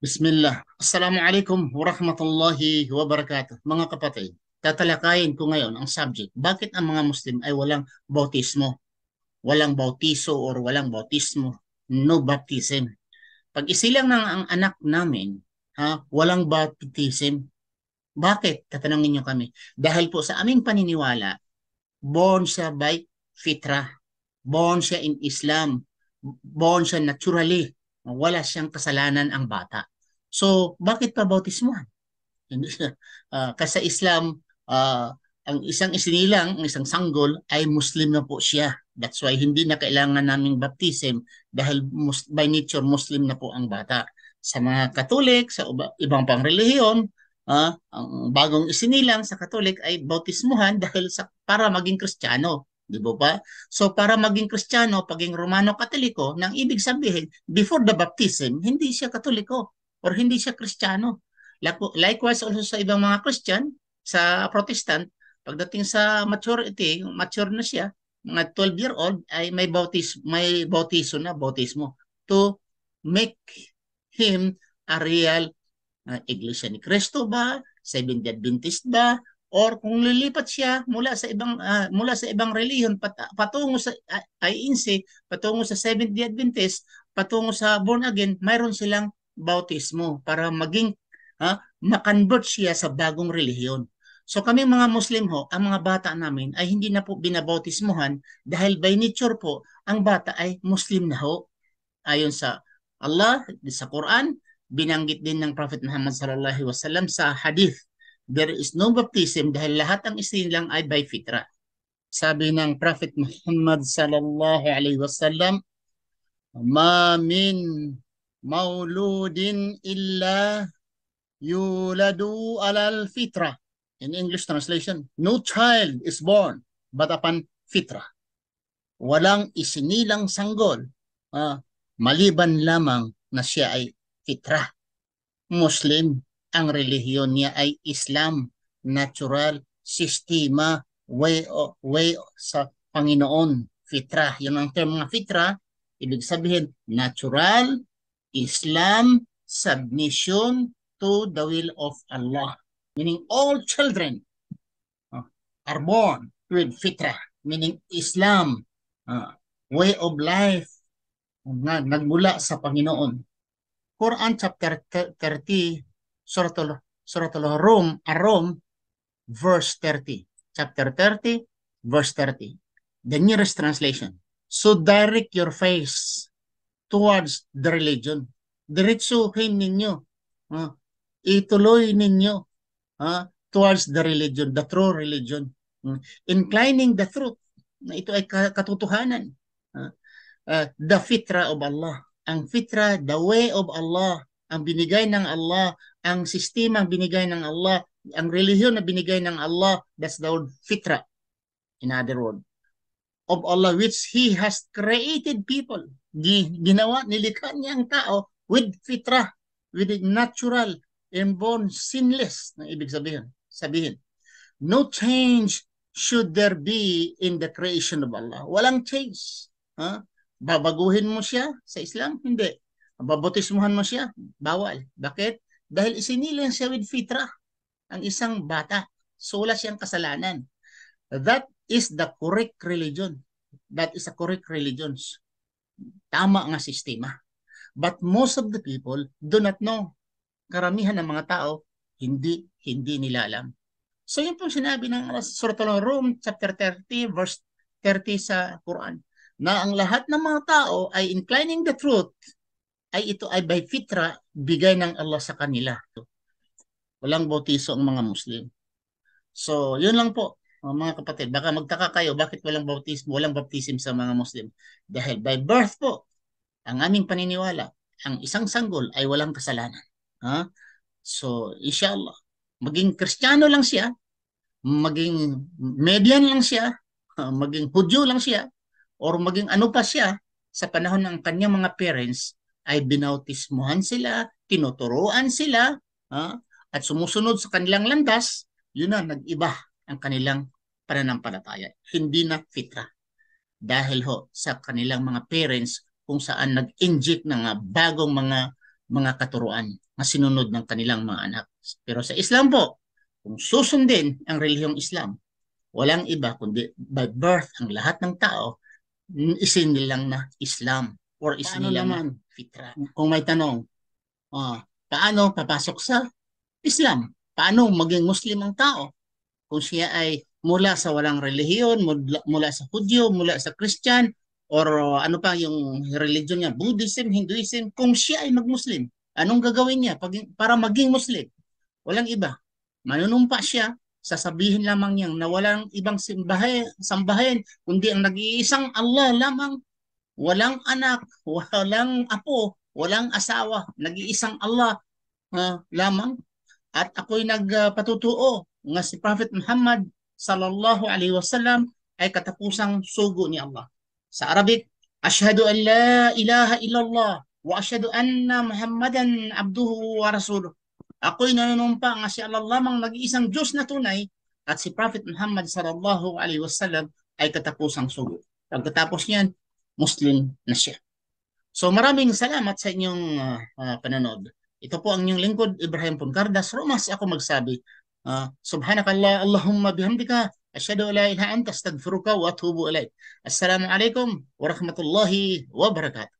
Bismillah. Assalamualaikum warahmatullahi wabarakatuh. Mga kapatid, tatalakayin ko ngayon ang subject. Bakit ang mga Muslim ay walang bautismo? Walang bautiso or walang bautismo. No baptism. Pag isilang ng ang anak namin, walang baptism. Bakit? Tatanungin niyo kami. Dahil po sa aming paniniwala, born siya by fitrah. Born siya in Islam. Born siya naturally. Wala siyang kasalanan ang bata. So, bakit pa bautismuhan? Hindi siya. Kasi sa Islam, ang isang isinilang, ang isang sanggol, ay Muslim na po siya. That's why hindi na kailangan naming baptism dahil by nature Muslim na po ang bata. Sa mga Katolik, sa ibang pang relihiyon, ang bagong isinilang sa Katolik ay bautismuhan dahil para maging Kristiyano. Di ba ba? So para maging Kristiyano, paging Romano Katoliko, nang ibig sabihin, before the baptism, hindi siya Katoliko or hindi siya Kristiyano. Likewise also sa ibang mga Christian, sa Protestant, pagdating sa maturity, mature na siya, mga 12-year-old ay may bautiso na, bautismo to make him a real Iglesia ni Cristo ba, Seventh-day Adventist ba, or kung lilipat siya mula sa ibang reliyon patungo sa INC, patungo sa Seventh-day Adventist, patungo sa born again, mayroon silang bautismo para maging makonvert siya sa bagong relihiyon. So kami mga Muslim ho, ang mga bata namin ay hindi na po binabautismuhan dahil by nature po, ang bata ay Muslim na ho. Ayon sa Allah, sa Quran, binanggit din ng Prophet Muhammad sallallahu alaihi wasallam sa hadith, there is no baptism dahil lahat ang isinilang ay by fitra. Sabi ng Prophet Muhammad sallallahu alaihi wasallam, ma min mauludin illa yuladu alal fitra. In English translation, no child is born but upon fitra. Walang isinilang sanggol maliban lamang na siya ay fitra. Muslim, ang relihiyon niya ay Islam, natural, sistema, way sa Panginoon, fitra. Yun ang term mga fitra, ibig sabihin natural, Islam, submission to the will of Allah. Meaning all children are born with fitra, meaning Islam, way of life na nagmula sa Panginoon. Quran chapter 30, Suratul Rum, verse 30. Chapter 30, verse 30. The nearest translation. So direct your face towards the religion. Diretsuhin ninyo. Ituloy ninyo towards the religion, the true religion. Inclining the truth. Ito ay katotohanan. The fitra of Allah. Ang fitra, the way of Allah, ang binigay ng Allah, ang sistema ang binigay ng Allah, ang relihiyon na binigay ng Allah, that's the word fitra. In other words, of Allah which He has created people. Ginawa, nilikha niya ang tao with fitra, with natural, inborn, sinless, na ibig sabihin. No change should there be in the creation of Allah. Walang change. Babaguhin mo siya sa Islam? Hindi. Babotismuhan mo siya? Bawal. Bakit? Dahil isinilang siya with fitra, ang isang bata. So wala siyang kasalanan. That is the correct religion. That is a correct religion. Tama nga sistema. But most of the people do not know. Karamihan ng mga tao, hindi nila alam. So yun pong sinabi ng Suratul Rum, chapter 30, verse 30 sa Quran, na ang lahat ng mga tao ay inclining the truth, ay ito ay by fitra, bigay ng Allah sa kanila. Walang bautiso ang mga Muslim. So, yun lang po, mga kapatid. Baka magtaka kayo, bakit walang baptism sa mga Muslim? Dahil by birth po, ang aming paniniwala, ang isang sanggol ay walang kasalanan. So, inshallah, maging Kristiyano lang siya, maging Median lang siya, maging Hudyo lang siya, or maging ano pa siya, sa panahon ng kanyang mga parents, ay binautismuhan sila, tinuturuan sila, at sumusunod sa kanilang landas, yun na, nag-iba ang kanilang pananampalataya. Hindi na fitra. Dahil ho, sa kanilang mga parents, kung saan nag-inject ng bagong mga mga katuruan na sinunod ng kanilang mga anak. Pero sa Islam po, kung susundin ang relihiyong Islam, walang iba kundi by birth ang lahat ng tao isinilang na Islam or isinilang na fitra. Kung may tanong, paano papasok sa Islam? Paano maging Muslim ang tao? Kung siya ay mula sa walang relihiyon, mula sa Hudyo, mula sa Christian, or ano pa yung religion niya, Buddhism, Hinduism, kung siya ay mag-Muslim, anong gagawin niya para maging Muslim? Walang iba. Manunumpa siya, sasabihin lamang niya na walang ibang sambahin, kundi ang nag-iisang Allah lamang, walang anak, walang apo, walang asawa, nag-iisang Allah lamang. At ako'y nagpatutuo nga si Prophet Muhammad sallallahu alaihi wasallam ay katapusang sugo ni Allah. Sa Arabic, Ashhadu an la ilaha illallah wa ashhadu anna Muhammadan abduhu wa rasuluh. Ako'y nanunumpa nga si Allah lamang nag-iisang Diyos na tunay at si Prophet Muhammad sallallahu alaihi wasallam ay katapusang sugo. Pagkatapos niyan, Muslim na siya. So maraming salamat sa inyong panonood. Ito po ang inyong lingkod, Ibrahim Puncardas. Romas ako magsabi, Subhanakallah, Allahumma bihamdika, asyhadu an la ilaha anta, astaghfiruka wa atubu ilaik. Assalamu alaikum warahmatullahi wabarakatuh.